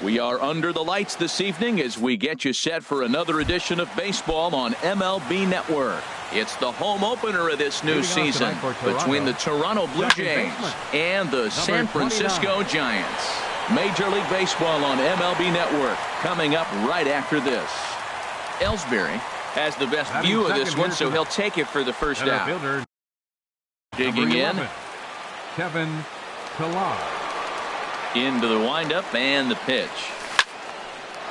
We are under the lights this evening as we get you set for another edition of baseball on MLB Network. It's the home opener of this new season between the Toronto Blue Jays and the San Francisco Giants. Major League Baseball on MLB Network coming up right after this. Ellsbury has the best view of this one, so he'll take it for the first out. Digging in. Kevin Pillar. Into the windup and the pitch.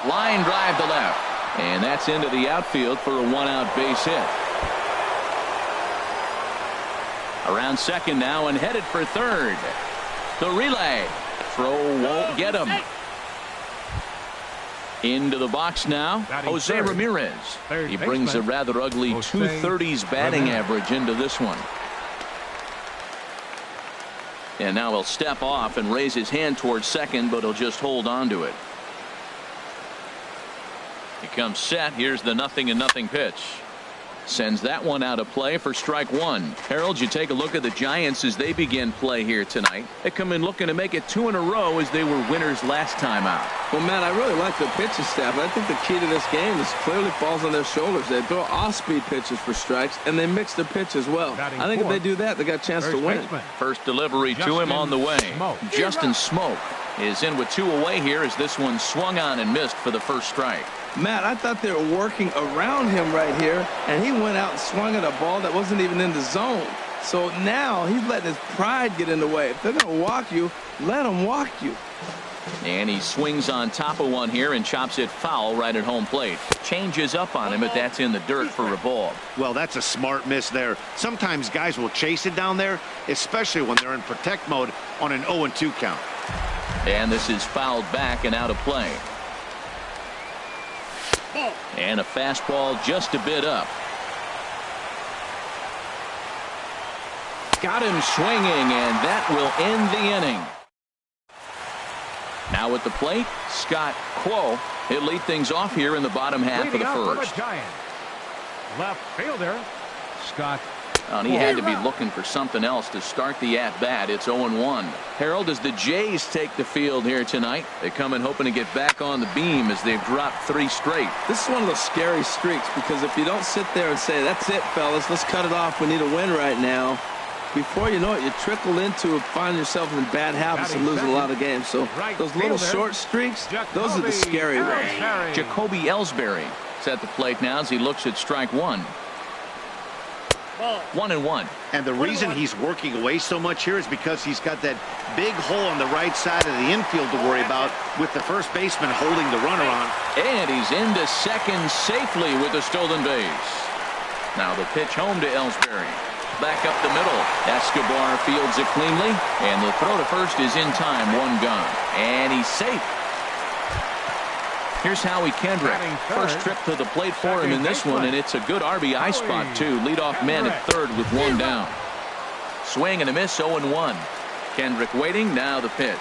Line drive to left. And that's into the outfield for a one-out base hit. Around second now and headed for third. The relay. Throw won't get him. Into the box now, Jose Ramirez. He brings a rather ugly 230s batting average into this one. And now he'll step off and raise his hand towards second, but he'll just hold on to it. He comes set. Here's the 0-0 pitch. Sends that one out of play for strike one. Harold, you take a look at the Giants as they begin play here tonight. They come in looking to make it 2 in a row as they were winners last time out. Well, Matt, I really like their pitching staff. I think the key to this game is clearly falls on their shoulders. They throw off-speed pitches for strikes, and they mix their pitch as well. I think if they do that, they got a chance to win. First delivery to him on the way. Justin Smoke is in with 2 away here as this one swung on and missed for the first strike. Matt, I thought they were working around him right here, and he went out and swung at a ball that wasn't even in the zone. So now he's letting his pride get in the way. If they're going to walk you, let them walk you. And he swings on top of one here and chops it foul right at home plate. Changes up on him, but that's in the dirt for a ball. Well, that's a smart miss there. Sometimes guys will chase it down there, especially when they're in protect mode on an 0-2 count. And this is fouled back and out of play. And a fastball just a bit up. Got him swinging, and that will end the inning. Now at the plate, Scott Quo. He'll lead things off here in the bottom half of the first. Left fielder, Scott. And he had to be looking for something else to start the at-bat. It's 0-1. Harold, as the Jays take the field here tonight, they come in hoping to get back on the beam as they've dropped 3 straight. This is one of those scary streaks because if you don't sit there and say, that's it, fellas, let's cut it off, we need a win right now, before you know it, you trickle into find yourself in bad habits and losing a lot of games. So those little short streaks, those are the scary ones. Jacoby Ellsbury is at the plate now as he looks at strike one. 1-1. And the reason he's working away so much here is because he's got that big hole on the right side of the infield to worry about with the first baseman holding the runner on. And he's into second safely with a stolen base. Now the pitch home to Ellsbury. Back up the middle. Escobar fields it cleanly, and the throw to first is in time. 1 gone. And he's safe. Here's Howie Kendrick. First trip to the plate for him in this one, and it's a good RBI spot, too. Leadoff man at third with 1 down. Swing and a miss, 0-1. Kendrick waiting, now the pitch.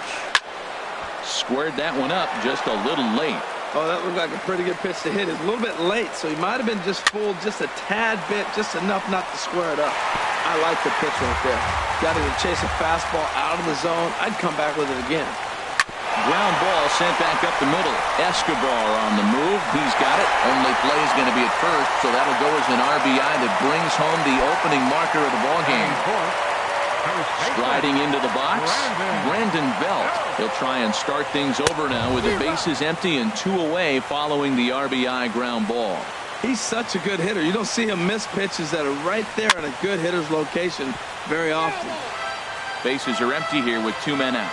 Squared that one up just a little late. Oh, that looked like a pretty good pitch to hit. It's a little bit late, so he might have been just fooled just a tad bit, just enough not to square it up. I like the pitch right there. Got him to chase a fastball out of the zone. I'd come back with it again. Ground ball sent back up the middle. Escobar on the move. He's got it. Only play is going to be at first, so that'll go as an RBI that brings home the opening marker of the ballgame. Striding into the box, Brandon Belt. He'll try and start things over now with the bases empty and 2 away following the RBI ground ball. He's such a good hitter. You don't see him miss pitches that are right there in a good hitter's location very often. Bases are empty here with 2 men out.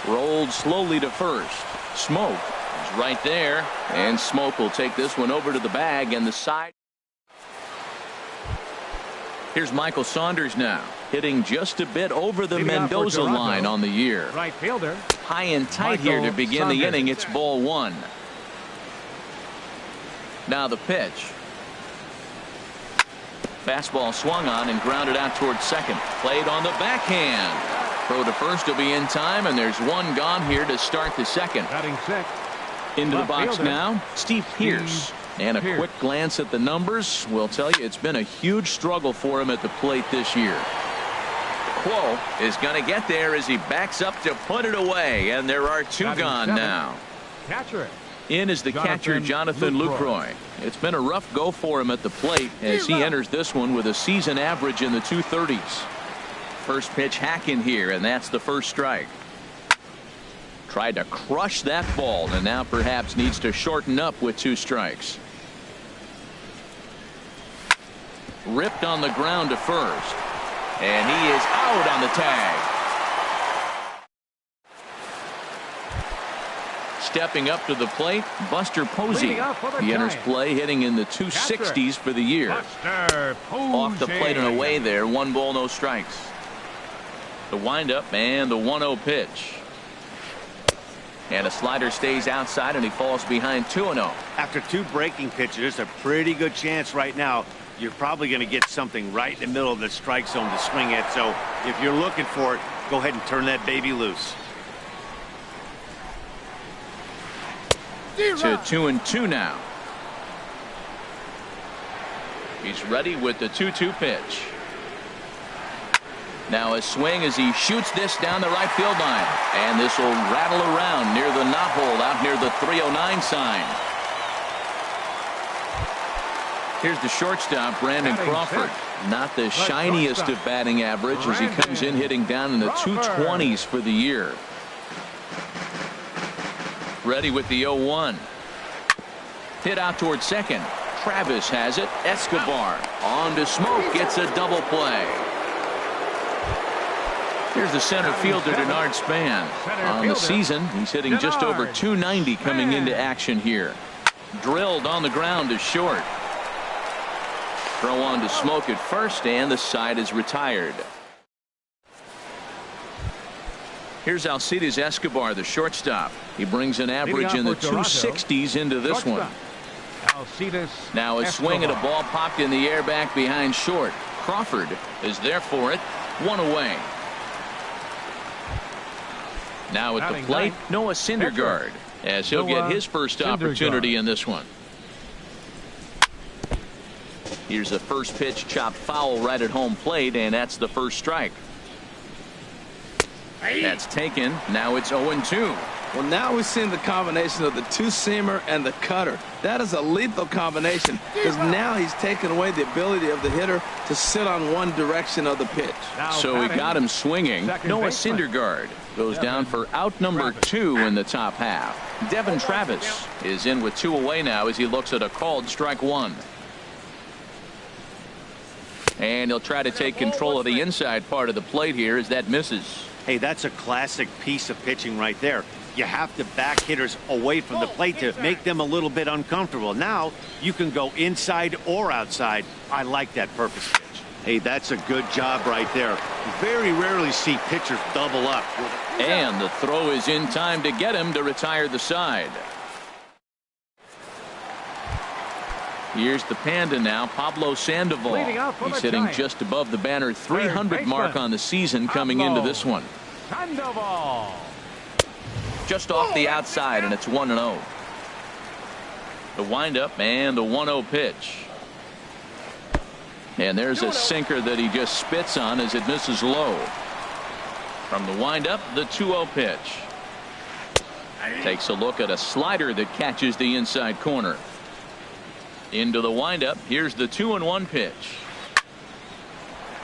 Rolled slowly to first. Smoke is right there, and Smoke will take this one over to the bag and the side. Here's Michael Saunders now, hitting just a bit over the Mendoza line on the year. Right fielder. High and tight here to begin the inning. It's ball 1. Now the pitch. Fastball swung on and grounded out towards second. Played on the backhand. Throw to first will be in time, and there's 1 gone here to start the second. Batting 6. Into the box now, Steve Pearce. And a quick glance at the numbers will tell you it's been a huge struggle for him at the plate this year. Quo is going to get there as he backs up to put it away, and there are two gone now. Catcher. In is the catcher, Jonathan Lucroy. It's been a rough go for him at the plate as he enters this one with a season average in the 230s. First pitch hacking here, and that's the first strike. Tried to crush that ball, and now perhaps needs to shorten up with 2 strikes. Ripped on the ground to first, and he is out on the tag. Stepping up to the plate, Buster Posey. He enters play hitting in the 260s for the year. Off the plate and away there, 1 ball, no strikes. The windup and the 1-0 pitch. And a slider stays outside, and he falls behind 2-0. After 2 breaking pitches, there's a pretty good chance right now you're probably going to get something right in the middle of the strike zone to swing at. So if you're looking for it, go ahead and turn that baby loose. To 2-2 now. He's ready with the 2-2 pitch. Now a swing as he shoots this down the right field line, and this will rattle around near the knot hole out near the 309 sign. Here's the shortstop, Brandon Crawford. Not the shiniest of batting average as he comes in hitting down in the 220s for the year. Ready with the 0-1. Hit out toward second. Travis has it. Escobar on to Smoke. Gets a double play. Here's the center fielder, Denard Span. On the season, he's hitting just over 290 coming into action here. Drilled on the ground to short. Throw on to Smoke at first, and the side is retired. Here's Alcides Escobar, the shortstop. He brings an average in the 260s into this one. Now a swing and a ball popped in the air back behind short. Crawford is there for it. 1 away. Now at the plate, Noah Syndergaard, as he'll get his first opportunity in this one. Here's the first pitch, chopped foul right at home plate, and that's the first strike. That's taken. Now it's 0-2. Well, now we're seeing the combination of the 2-seamer and the cutter. That is a lethal combination because now he's taken away the ability of the hitter to sit on one direction of the pitch. So he got him swinging. Noah Syndergaard goes down for out number 2 in the top half. Devin Travis is in with 2 away now as he looks at a called strike 1. And he'll try to take control of the inside part of the plate here as that misses. Hey, that's a classic piece of pitching right there. You have to back hitters away from the plate to make them a little bit uncomfortable. Now you can go inside or outside. I like that purpose pitch. Hey, that's a good job right there. Very rarely see pitchers double up. And the throw is in time to get him to retire the side. Here's the Panda now, Pablo Sandoval. He's hitting just above the banner 300 mark on the season coming into this one. Sandoval. Just off the outside, and it's 1-0. The windup and the 1-0 pitch. And there's a sinker that he just spits on as it misses low. From the windup, the 2-0 pitch. Takes a look at a slider that catches the inside corner. Into the windup. Here's the 2-1 pitch.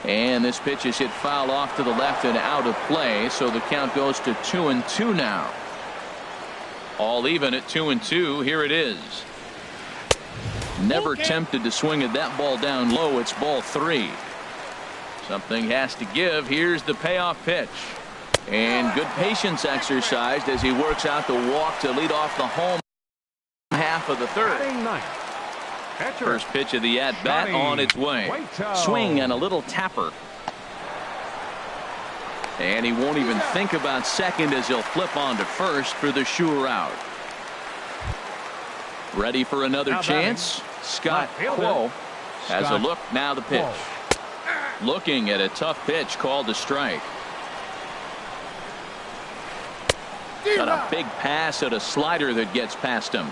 And this pitch is hit foul off to the left and out of play, so the count goes to 2-2 now. All even at 2-2. Here it is. Never tempted to swing at that ball down low. It's ball 3. Something has to give. Here's the payoff pitch. And good patience exercised as he works out the walk to lead off the home half of the third. First pitch of the at-bat on its way. Swing and a little tapper. And he won't even think about second as he'll flip on to first for the sure out. Ready for another chance? Scott Quo has a look. Now the pitch. Looking at a tough pitch called a strike. Got a big pass at a slider that gets past him.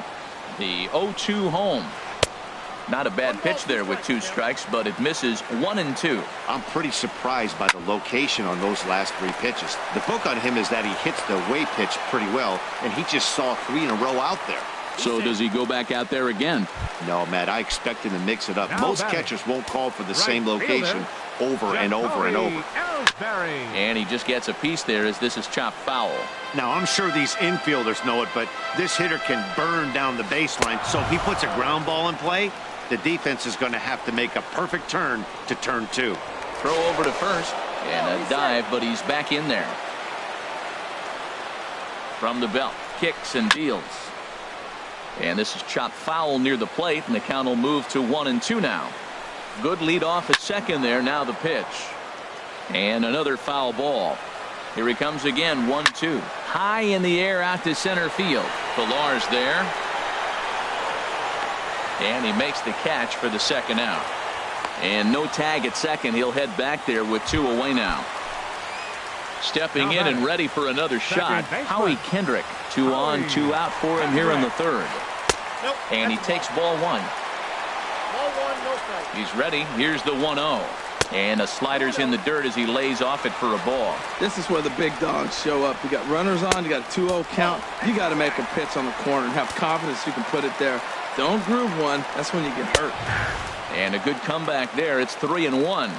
The 0-2 home. Not a bad pitch there with 2 strikes, but it misses 1-2. I'm pretty surprised by the location on those last 3 pitches. The book on him is that he hits the away pitch pretty well, and he just saw 3 in a row out there. So does he go back out there again? No, Matt, I expect him to mix it up. Most catchers won't call for the same location over and over and over. And he just gets a piece there as this is chopped foul. Now, I'm sure these infielders know it, but this hitter can burn down the baseline. So if he puts a ground ball in play, the defense is going to have to make a perfect turn to turn 2. Throw over to first and a dive, but he's back in there. From the belt, kicks and deals. And this is chopped foul near the plate, and the count will move to 1-2 now. Good lead off at second there. Now the pitch. And another foul ball. Here he comes again, 1-2. High in the air out to center field. Pilar's there. And he makes the catch for the second out. And no tag at second. He'll head back there with 2 away now. Stepping in and ready for another shot, Howie Kendrick. 2 on, 2 out for him here in the third. And he takes ball 1. He's ready. Here's the 1-0. And a slider's in the dirt as he lays off it for a ball. This is where the big dogs show up. You got runners on, you got a 2-0 count. You got to make a pitch on the corner and have confidence you can put it there. Don't groove one. That's when you get hurt. And a good comeback there. It's 3-1.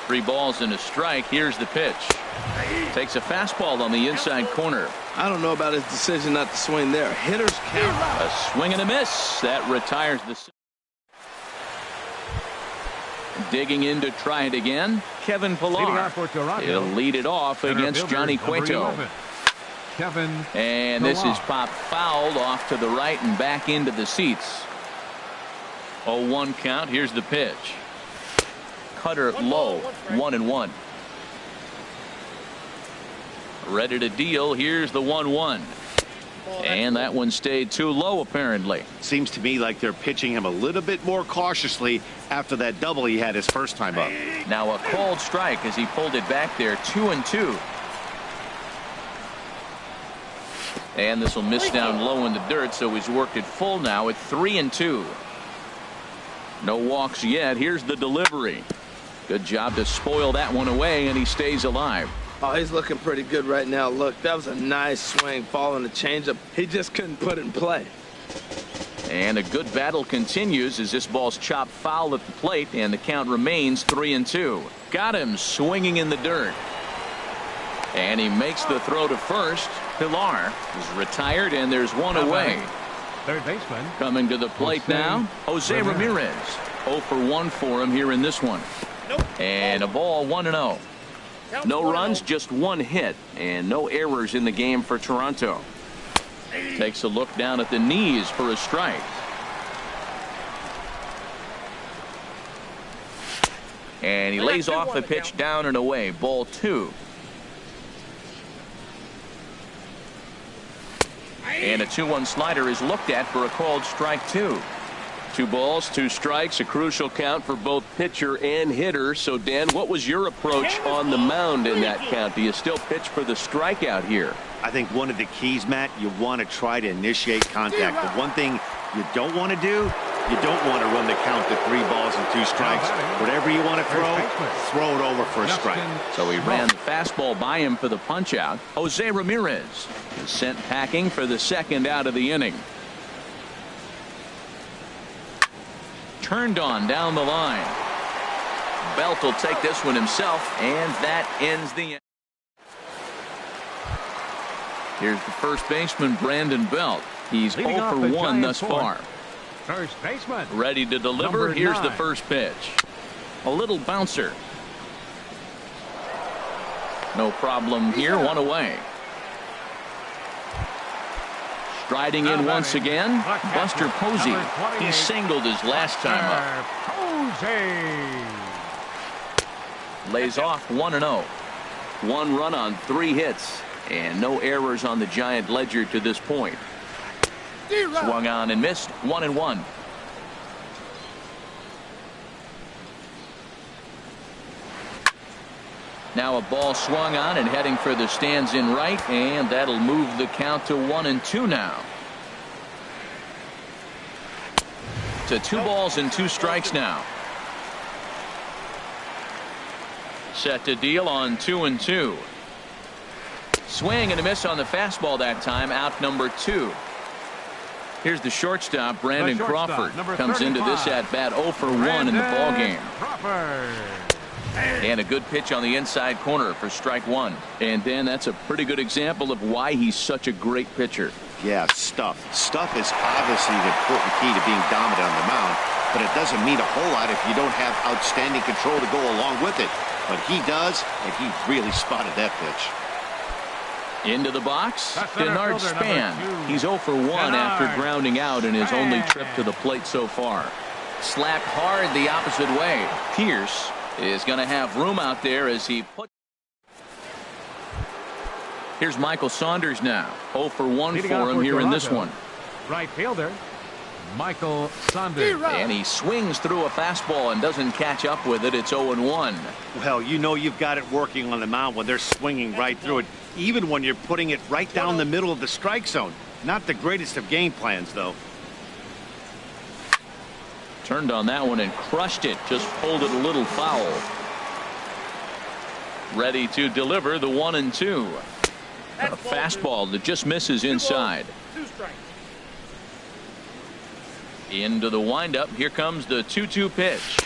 3 balls and a strike. Here's the pitch. Takes a fastball on the inside corner. I don't know about his decision not to swing there. Hitters count. A swing and a miss. That retires the... Digging in to try it again, Kevin Pilar. He'll lead it off against Johnny Cueto. And this is popped fouled off to the right and back into the seats. 0-1 count. Here's the pitch. Cutter low, 1-1. Ready to deal. Here's the 1-1. And that one stayed too low, apparently. Seems to me like they're pitching him a little bit more cautiously after that double he had his first time up. Now a called strike as he pulled it back there, 2-2. And this will miss down low in the dirt, so he's worked it full now at 3-2. No walks yet. Here's the delivery. Good job to spoil that one away, and he stays alive. Oh, he's looking pretty good right now. Look, that was a nice swing following the changeup. He just couldn't put it in play. And a good battle continues as this ball's chopped foul at the plate, and the count remains 3-2. Got him swinging in the dirt. And he makes the throw to first. Pilar is retired, and there's 1 away. Third baseman. Coming to the plate now, Jose Ramirez. 0 for 1 for him here in this one. And a ball, 1-0. No runs, just 1 hit, and no errors in the game for Toronto. Takes a look down at the knees for a strike. And he lays off a pitch down and away. Ball 2. And a 2-1 slider is looked at for a called strike 2. 2 balls, 2 strikes, a crucial count for both pitcher and hitter. So, Dan, what was your approach on the mound in that count? Do you still pitch for the strikeout here? I think one of the keys, Matt, you want to try to initiate contact. The one thing you don't want to do, you don't want to run the count to 3 balls and 2 strikes. Whatever you want to throw it over for a strike. So he ran the fastball by him for the punch out. Jose Ramirez is sent packing for the second out of the inning. Turned on down the line. Belt will take this one himself, and that ends the inning. Here's the first baseman, Brandon Belt. He's 0 for 1 thus far. First baseman. Ready to deliver. Here's the first pitch. A little bouncer. No problem here. 1 away. Striding in once again, Buster Posey. He singled his last time up. Lays off 1-0. 1 run on 3 hits, and no errors on the Giant ledger to this point. Swung on and missed. 1-1. Now a ball swung on and heading for the stands in right, and that'll move the count to 1-2 now. to 2 balls and 2 strikes now. Set to deal on 2-2. Swing and a miss on the fastball that time. Out number 2. Here's the shortstop, Brandon Crawford. Comes into this at bat 0 for 1 in the ball game. And a good pitch on the inside corner for strike 1. And Dan, that's a pretty good example of why he's such a great pitcher. Yeah, stuff. Stuff is obviously the important key to being dominant on the mound, but it doesn't mean a whole lot if you don't have outstanding control to go along with it. But he does, and he really spotted that pitch. Into the box, Denard Span. He's 0 for 1 after grounding out in his only trip to the plate so far. Slapped hard the opposite way. Pierce is going to have room out there as he puts. Here's Michael Saunders now. 0 for 1 for him here in this one. Right fielder, Michael Saunders. And he swings through a fastball and doesn't catch up with it. It's 0-1. Well, you know you've got it working on the mound when they're swinging right through it, even when you're putting it right down the middle of the strike zone. Not the greatest of game plans, though. Turned on that one and crushed it. Just pulled it a little foul. Ready to deliver the 1-2. A fastball that just misses inside. 2 strikes. Into the windup. Here comes the 2-2 pitch.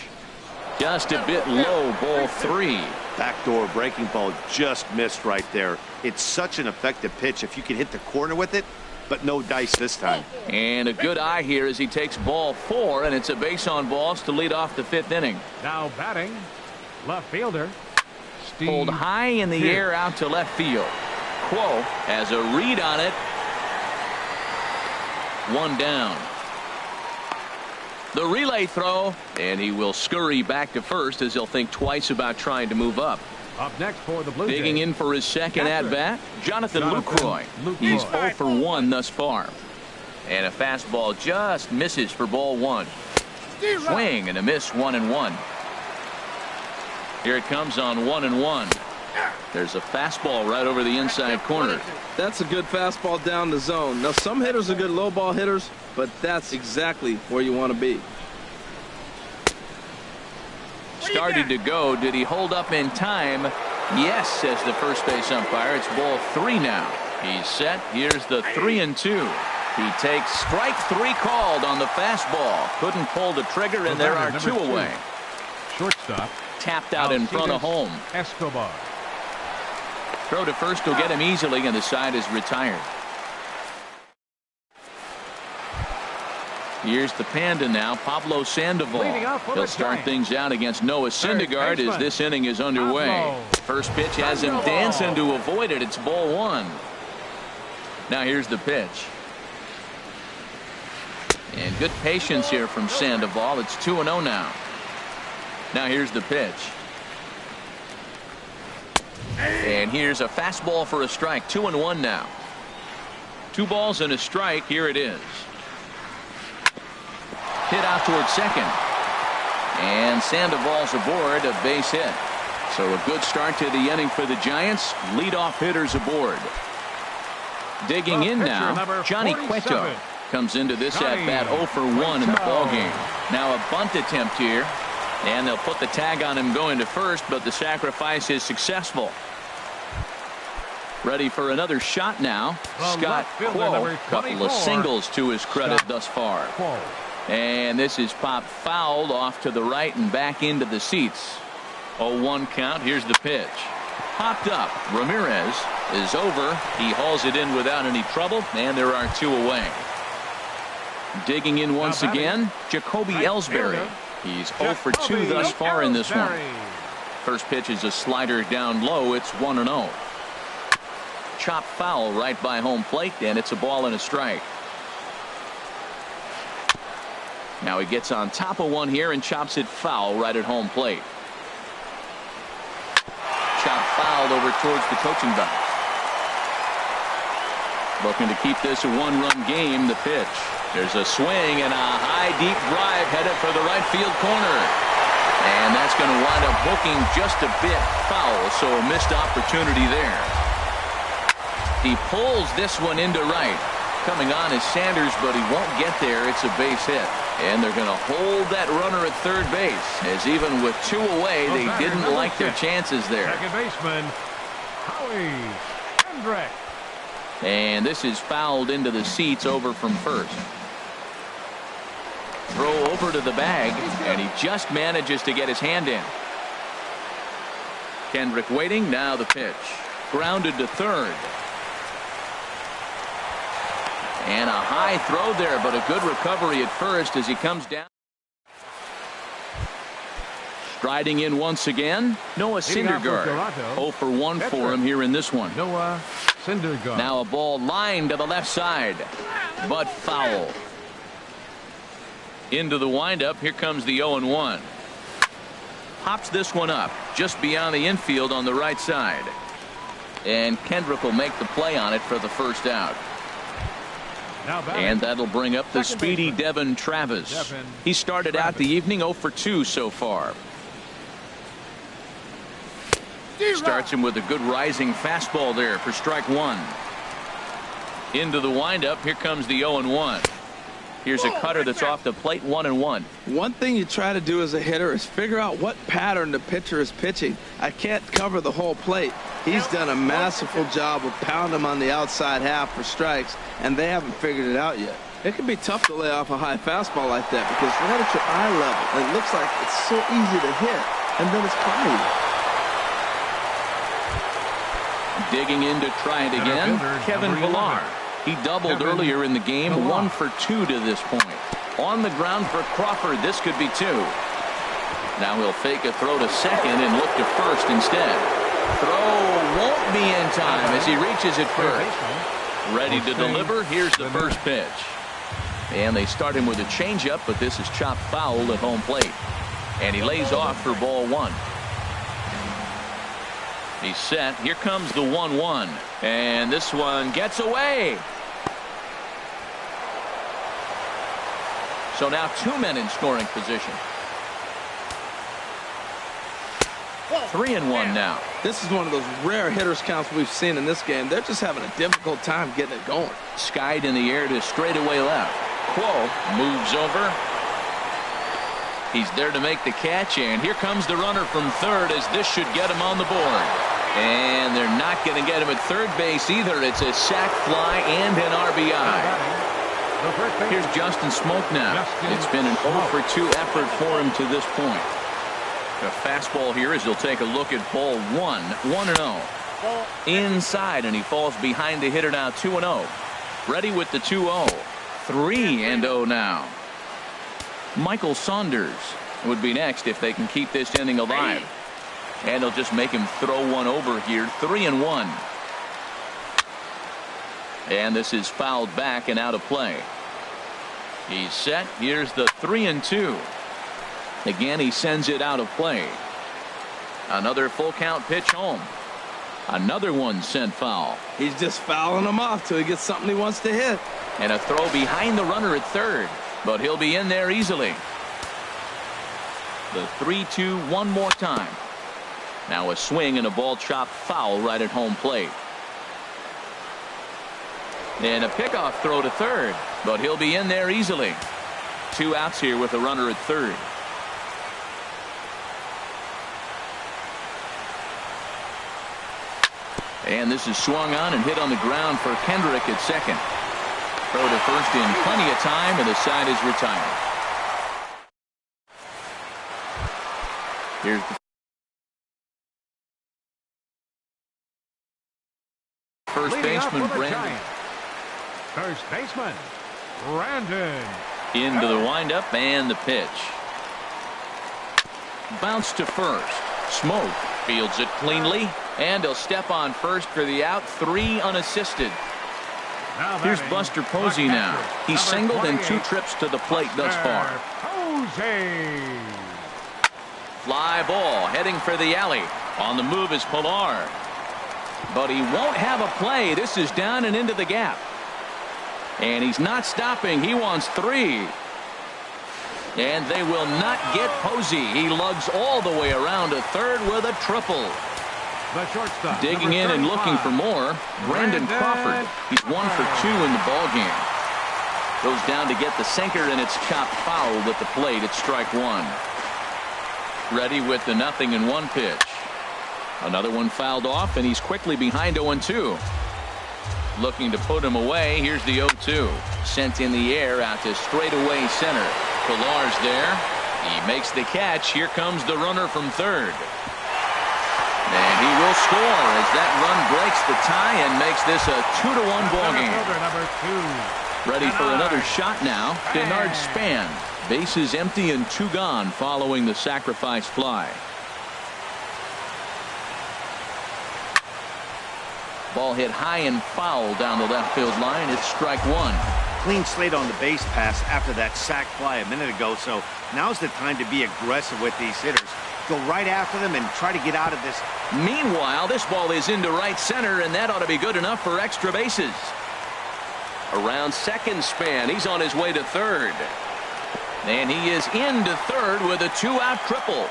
Just a bit low, ball 3. Backdoor breaking ball just missed right there. It's such an effective pitch if you can hit the corner with it, but no dice this time. And a good eye here as he takes ball 4, and it's a base on balls to lead off the 5th inning. Now batting, left fielder, Steve. Pulled high in the air out to left field. Quo has a read on it. 1 down. The relay throw, and he will scurry back to first as he'll think twice about trying to move up. Up next for the Blue Jays. Digging in for his second at-bat, Jonathan Lucroy. He's 0 for 1 thus far. And a fastball just misses for ball 1. Swing and a miss, 1-1. Here it comes on 1-1. There's a fastball right over the inside corner. That's a good fastball down the zone. Now, some hitters are good low ball hitters, but that's exactly where you want to be. Started to go. Did he hold up in time? Yes, says the first base umpire. It's ball 3 now. He's set. Here's the 3-2. He takes strike 3 called on the fastball. Couldn't pull the trigger, and there are 2 away. Shortstop. Tapped out in front of home. Escobar. Throw to first will get him easily, and the side is retired. Here's the Panda now, Pablo Sandoval. He'll start things out against Noah Syndergaard as this inning is underway. First pitch has him dancing to avoid it. It's ball 1. Now here's the pitch. And good patience here from Sandoval. It's 2-0 now. Now here's the pitch. And here's a fastball for a strike. 2-1 now. 2 balls and a strike. Here it is. Hit out towards second. And Sandoval's aboard, a base hit. So a good start to the inning for the Giants. Leadoff hitters aboard. Digging in now, Johnny Cueto comes into this at-bat 0 for 1 in the ballgame. Now a bunt attempt here. And they'll put the tag on him going to first, but the sacrifice is successful. Ready for another shot now. Scott Quo, couple of singles to his credit thus far. And this is popped fouled off to the right and back into the seats. 0-1 count. Here's the pitch. Popped up. Ramirez is over. He hauls it in without any trouble, and there are 2 away. Digging in once again, Jacoby Ellsbury. He's 0 for 2 thus far in this one. First pitch is a slider down low. It's 1-0. Chop foul right by home plate, and it's a ball and a strike. Now he gets on top of one here and chops it foul right at home plate. Chop fouled over towards the coaching box. Looking to keep this a 1-run game. The pitch. There's a swing and a high deep drive headed for the right field corner. And that's going to wind up hooking just a bit foul, so a missed opportunity there. He pulls this one into right. Coming on is Sanders, but he won't get there. It's a base hit. And they're going to hold that runner at third base, as even with 2 away, they didn't like their chances there. Second baseman, Howie Kendrick. And this is fouled into the seats over from first. Throw over to the bag, and he just manages to get his hand in. Kendrick waiting. Now the pitch. Grounded to third. And a high throw there, but a good recovery at first as he comes down. Striding in once again, Noah Syndergaard. 0 for 1 for him here in this one. Noah Syndergaard. Now a ball lined to the left side, but foul. Into the windup. Here comes the 0-1. Pops this one up just beyond the infield on the right side. And Kendrick will make the play on it for the first out. And that'll bring up the speedy Devin Travis. He started out the evening 0 for 2 so far. Starts him with a good rising fastball there for strike 1. Into the windup. Here comes the 0-1. Here's a cutter that's off the plate. 1-1. One thing you try to do as a hitter is figure out what pattern the pitcher is pitching. I can't cover the whole plate. He's done a masterful job of pounding him on the outside half for strikes, and they haven't figured it out yet. It can be tough to lay off a high fastball like that because right at your eye level, it looks like it's so easy to hit, and then it's by you. Digging in to try it again, Kevin Pillar. He doubled earlier in the game, 1 for 2 to this point. On the ground for Crawford, this could be 2. Now he'll fake a throw to second and look to first instead. Throw won't be in time as he reaches it first. Ready to deliver. Here's the first pitch. And they start him with a changeup, but this is chopped foul at home plate. And he lays off for ball 1. He's set. Here comes the 1-1. And this one gets away. So now 2 men in scoring position. 3-1 now. This is one of those rare hitters counts we've seen in this game. They're just having a difficult time getting it going. Skied in the air to straightaway left. Quo moves over. He's there to make the catch, and here comes the runner from third as this should get him on the board. And they're not going to get him at third base either. It's a sac fly and an RBI. Here's Justin Smoke now. It's been an 0 for 2 effort for him to this point. A fastball here as he'll take a look at ball 1. 1-0. Inside, and he falls behind the hitter now. 2-0. Ready with the 2-0. 3-0 now. Michael Saunders would be next if they can keep this inning alive. And they'll just make him throw one over here. 3-1. And this is fouled back and out of play. He's set. Here's the 3-2. Again, he sends it out of play. Another full count pitch home. Another one sent foul. He's just fouling them off till he gets something he wants to hit. And a throw behind the runner at third. But he'll be in there easily. The 3-2 one more time. Now a swing and a ball chopped foul right at home plate. And a pickoff throw to third. But he'll be in there easily. 2 outs here with a runner at third. And this is swung on and hit on the ground for Kendrick at second. Throw to first in plenty of time, and the side is retired. Here's the first baseman, Brandon. First baseman, Brandon. Into the windup and the pitch. Bounce to first. Smoke fields it cleanly, and he'll step on first for the out. 3 unassisted. Here's Buster Posey now. He's singled in 2 trips to the plate thus far. Posey. Fly ball heading for the alley. On the move is Pillar. But he won't have a play. This is down and into the gap. And he's not stopping. He wants 3. And they will not get Posey. He lugs all the way around to third with a triple. The shortstop. Digging in and looking for more, Brandon Crawford. He's 1 for 2 in the ball game. Goes down to get the sinker, and it's chopped fouled at the plate. It's strike one. Ready with the 0-1 pitch. Another one fouled off, and he's quickly behind 0-2. Looking to put him away. Here's the 0-2. Sent in the air out to straightaway center. Pillar's there. He makes the catch. Here comes the runner from third. And he will score as that run breaks the tie and makes this a 2-1 ball game. Number 2. Ready for another shot now. Denard Span. Bases empty and 2 gone following the sacrifice fly. Ball hit high and foul down the left field line. It's strike one. Clean slate on the base pass after that sac fly a minute ago, so now's the time to be aggressive with these hitters. Go right after them and try to get out of this. Meanwhile, this ball is into right center, and that ought to be good enough for extra bases. Around second, Span. He's on his way to third. And he is into third with a 2-out triple.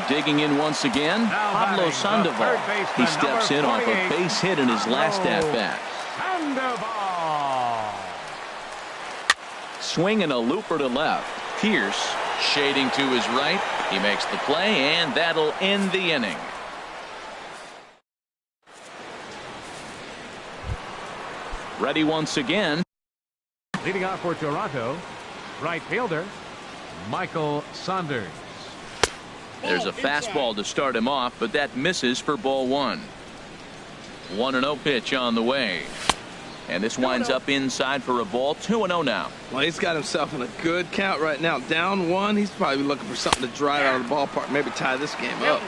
Digging in once again, Pablo Sandoval. He steps in off a base hit in his last at-bat. Sandoval. Swinging a looper to left. Pierce shading to his right. He makes the play, and that'll end the inning. Ready once again. Leading off for Toronto, right fielder, Michael Saunders. There's a fastball to start him off, but that misses for ball one. 1-0 pitch on the way. And this winds up inside for a ball. 2-0 now. Well, he's got himself in a good count right now. Down 1. He's probably looking for something to drive out of the ballpark. Maybe tie this game up.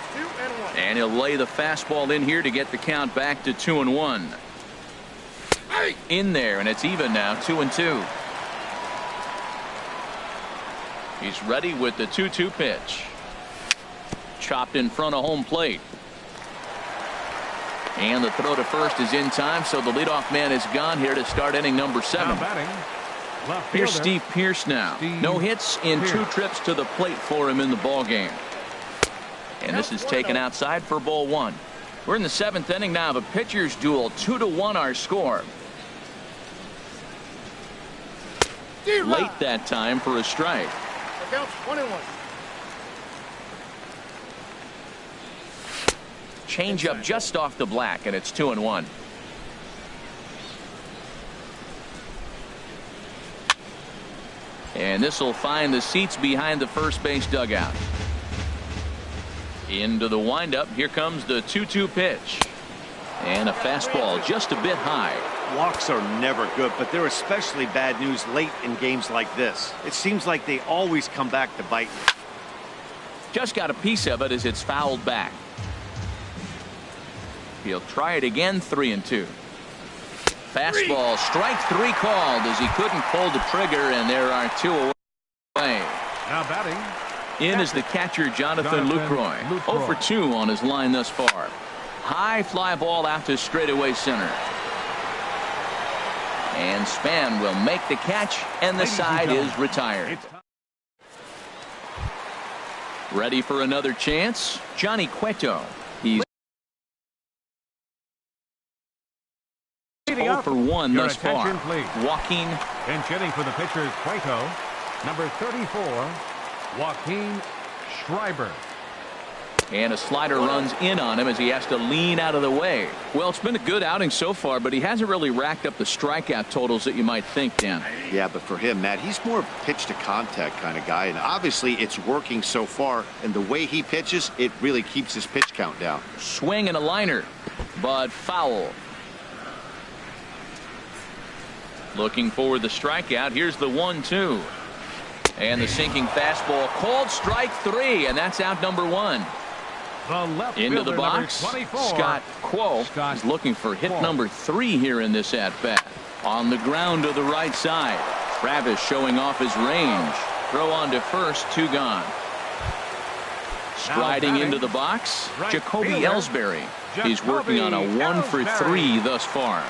And he'll lay the fastball in here to get the count back to 2-1. In there, and it's even now. 2-2. He's ready with the 2-2 pitch. Chopped in front of home plate. And the throw to first is in time, so the leadoff man is gone here to start inning number 7. Now batting, left Here's fielder, Steve Pierce now. No hits in 2 trips to the plate for him in the ball game. And this is taken outside for ball 1. We're in the 7th inning now of a pitcher's duel. 2-1 our score. Late that time for a strike. Change up just off the black, and it's 2-1. And this will find the seats behind the first base dugout. Into the windup. Here comes the 2-2 pitch. And a fastball just a bit high. Walks are never good, but they're especially bad news late in games like this. It seems like they always come back to bite you. Just got a piece of it as it's fouled back. He'll try it again. 3-2. Fastball, strike 3 called as he couldn't pull the trigger, and there are 2 away. now batting, In is the catcher, Jonathan Lucroy. 0 for 2 on his line thus far. High fly ball out to straightaway center. And Span will make the catch, and the side is retired. Ready for another chance? Johnny Cueto. He's 0 for 1 thus far. Joaquin. pinch hitting for the pitcher is Cueto. Number 34, Joaquin Schreiber. And a slider runs in on him as he has to lean out of the way. Well, it's been a good outing so far, but he hasn't really racked up the strikeout totals that you might think, Dan. Yeah, but for him, Matt, he's more of a pitch to contact kind of guy, and obviously it's working so far, and the way he pitches, it really keeps his pitch count down. Swing and a liner, but foul. Looking for the strikeout. Here's the 1-2. And the sinking fastball called strike 3, and that's out number 1. Into the box. Scott Quo is looking for hit number 3 here in this at-bat. On the ground to the right side. Travis showing off his range. Throw on to first. 2 gone. Striding into the box, Jacoby Ellsbury. He's working on a 1 for 3 thus far.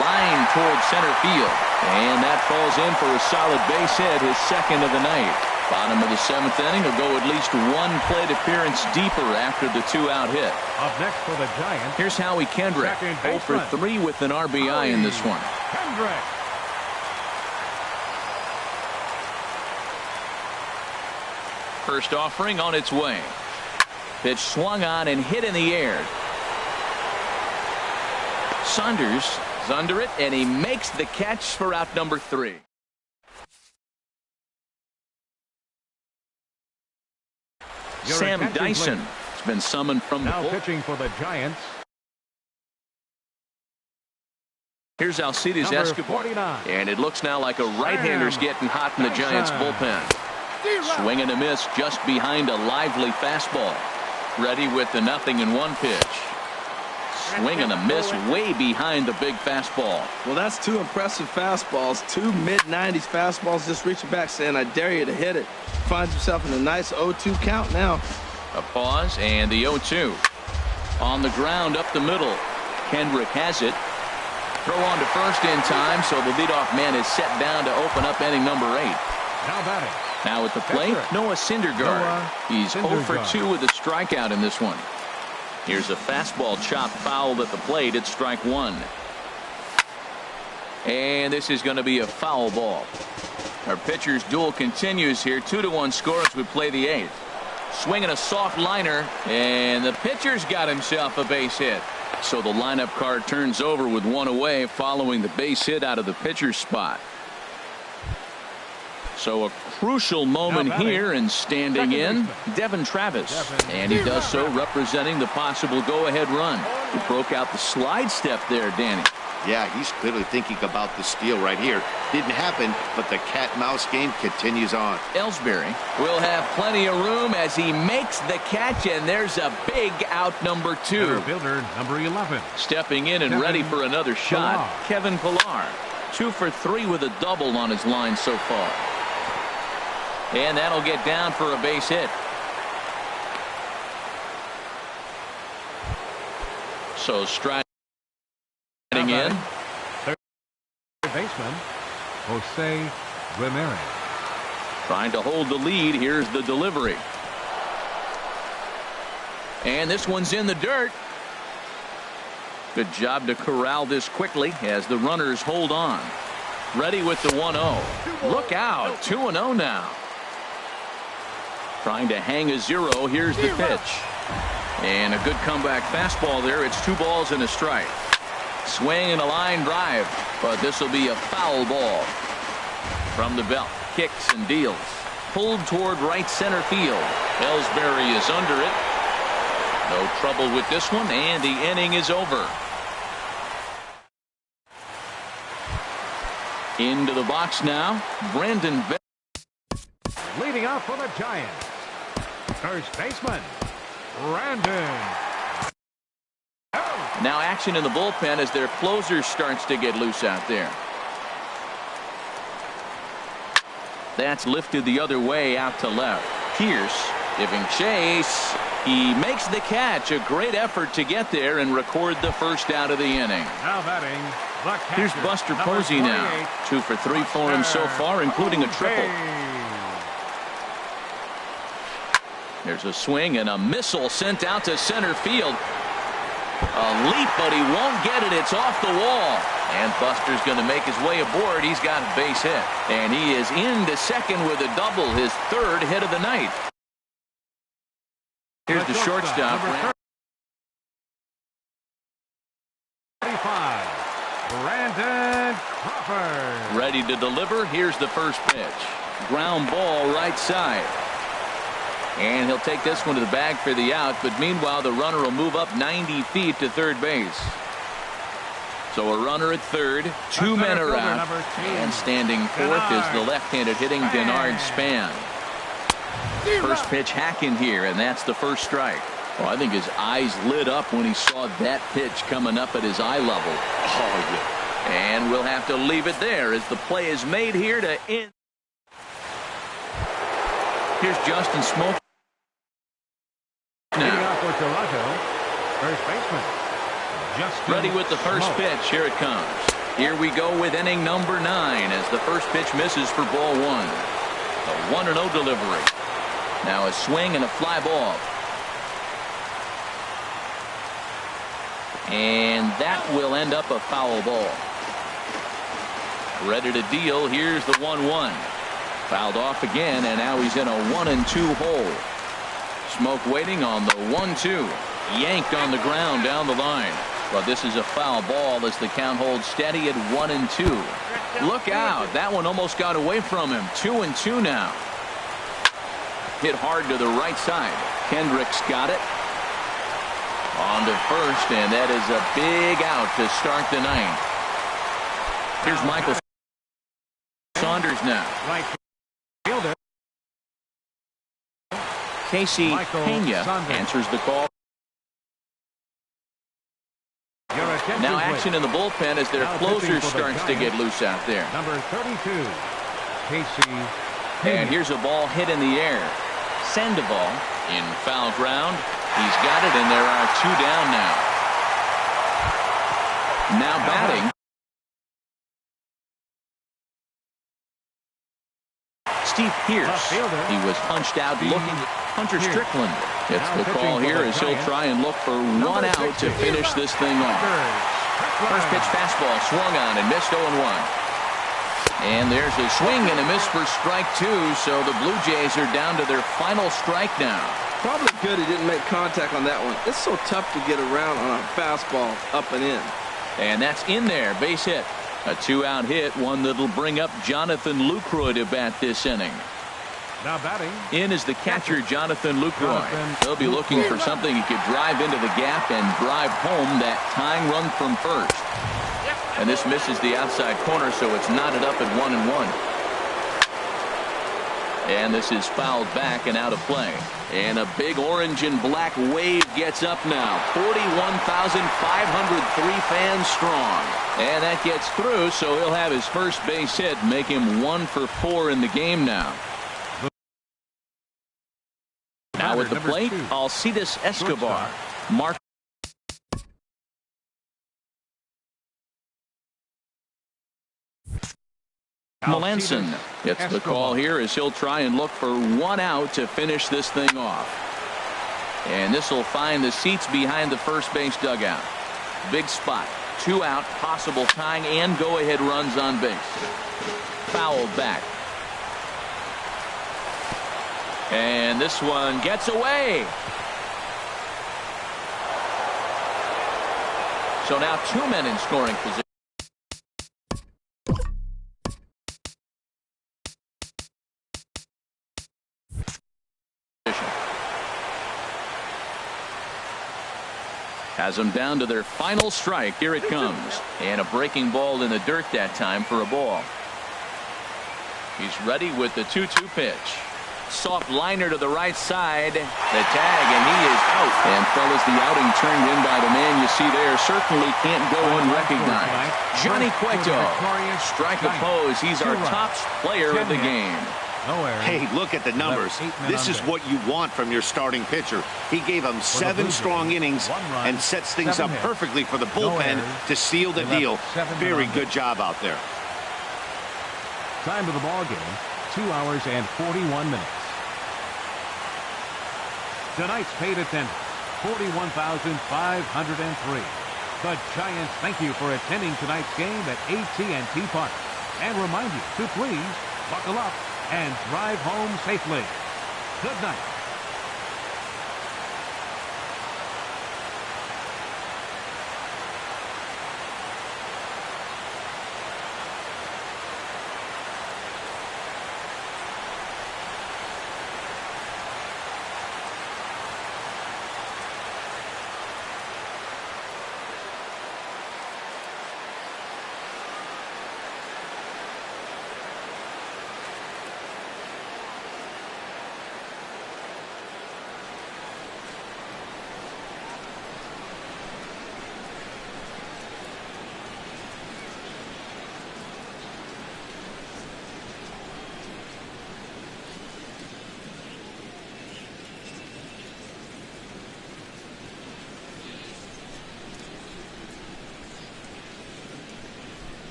Line toward center field, and that falls in for a solid base hit, his 2nd of the night. Bottom of the 7th inning will go at least one plate appearance deeper after the 2-out hit. Up next for the Giants. Here's Howie Kendrick, 0 for 3 with an RBI in this one. Kendrick. First offering on its way. Pitch swung on and hit in the air. Saunders is under it, and he makes the catch for out number 3. Sam Dyson has been summoned from the bullpen. Pitching for the Giants. Here's Alcides Escobar. 49. And it looks now like a right-hander's getting hot in the Giants bullpen. Swing and a miss just behind a lively fastball. Ready with the 0-1 pitch. Swing and a miss way behind the big fastball. Well, that's 2 impressive fastballs. 2 mid-90s fastballs just reaching back saying, I dare you to hit it. Finds himself in a nice 0-2 count now. A pause and the 0-2. On the ground up the middle. Kendrick has it. Throw on to first in time, so the leadoff man is set down to open up inning number 8. Now batting. Now at the plate, Noah Syndergaard. He's 0 for 2 with a strikeout in this one. Here's a fastball chopped foul at the plate. It's strike 1. And this is going to be a foul ball. Our pitcher's duel continues here. 2-1 score as we play the 8th. Swinging a soft liner, and the pitcher's got himself a base hit. So the lineup card turns over with 1 away following the base hit out of the pitcher's spot. So a crucial moment here, and standing in, Devin Travis. And he does so representing the possible go-ahead run. He broke out the slide step there, Danny. Yeah, he's clearly thinking about the steal right here. Didn't happen, but the cat-mouse game continues on. Ellsbury will have plenty of room as he makes the catch, and there's a big out number 2. Fielder number 11. Stepping in and ready for another shot, Kevin Pillar. 2 for 3 with a double on his line so far. And that'll get down for a base hit. So striding in. Third baseman, Jose Ramirez. Trying to hold the lead. Here's the delivery. And this one's in the dirt. Good job to corral this quickly as the runners hold on. Ready with the 1-0. Look out. 2-0 now. Trying to hang a 0. Here's the pitch. And a good comeback fastball there. It's 2 balls and a strike. Swing and a line drive. But this will be a foul ball. From the belt. Kicks and deals. Pulled toward right center field. Ellsbury is under it. No trouble with this one, and the inning is over. Into the box now, Brandon Bell. Leading off for the Giants, first baseman, Brandon. Now action in the bullpen as their closer starts to get loose out there. That's lifted the other way out to left. Pierce giving chase. He makes the catch. A great effort to get there and record the first out of the inning. Now batting, the catcher, here's Buster Posey now. 2 for 3 for him so far, including a triple. There's a swing and a missile sent out to center field. A leap, but he won't get it. It's off the wall. And Buster's going to make his way aboard. He's got a base hit. And he is into second with a double, his 3rd hit of the night. Here's the shortstop. Brandon Crawford. Ready to deliver. Here's the first pitch. Ground ball right side. And he'll take this one to the bag for the out. But meanwhile, the runner will move up 90 feet to third base. So a runner at third. 2 men are out. And standing fourth is the left-handed hitting Denard Span. First pitch hack in here, and that's the first strike. Well, I think his eyes lit up when he saw that pitch coming up at his eye level. Oh, yeah. And we'll have to leave it there as the play is made here to end. Here's Justin Smoke. Now for Toronto, first baseman, Justin ready with the first pitch. Here it comes. Here we go with inning number 9 as the first pitch misses for ball 1. The 1-0 delivery. Now a swing and a fly ball. And that will end up a foul ball. Ready to deal. Here's the 1-1. Fouled off again, and now he's in a 1-2 hole. Smoke waiting on the 1-2. Yanked on the ground down the line. But this is a foul ball as the count holds steady at 1-2. Look out. That one almost got away from him. 2-2 now. Hit hard to the right side. Kendrick's got it. On to first, and that is a big out to start the ninth. Here's Michael Saunders now. Right fielder. Casey Pena answers the call. Now action in the bullpen as their closer starts to get loose out there. Number 32, Casey. And here's a ball hit in the air. Sandoval in foul ground. He's got it, and there are 2 down now. Now batting. Steve Pierce. He was punched out looking. Hunter Strickland gets the call here as he'll try and look for 1 out to finish this thing off. First pitch fastball swung on and missed 0-1. And there's a swing and a miss for strike 2, so the Blue Jays are down to their final strike now. Probably good he didn't make contact on that one. It's so tough to get around on a fastball up and in. And that's in there, base hit. A 2-out hit, one that'll bring up Jonathan Lucroy to bat this inning. Now batting. In is the catcher, Jonathan Lucroy. He'll be looking for something he could drive into the gap and drive home that tying run from first. And this misses the outside corner, so it's knotted up at 1-1. And this is fouled back and out of play. And a big orange and black wave gets up now. 41,503 fans strong. And that gets through, so he'll have his first base hit, make him 1 for 4 in the game now. Now at the plate, Alcides Escobar. Mark Melanson gets the call here as he'll try and look for 1 out to finish this thing off. And this will find the seats behind the first base dugout. Big spot. 2 out, possible tying and go-ahead runs on base. Fouled back. And this one gets away. So now 2 men in scoring position. Has them down to their final strike. Here it comes. And a breaking ball in the dirt that time for a ball. He's ready with the 2-2 pitch. Soft liner to the right side. The tag, and he is out. And fellas, the outing turned in by the man you see there certainly can't go unrecognized. Johnny Cueto. Strike opposed. He's our top player of the game. Hey, look at the numbers. This is what you want from your starting pitcher. He gave them 7 strong innings and sets things up perfectly for the bullpen to seal the deal. Very good job out there. Time of the ball game, 2 hours and 41 minutes. Tonight's paid attendance, 41,503. The Giants thank you for attending tonight's game at AT&T Park and remind you to please buckle up and drive home safely. Good night.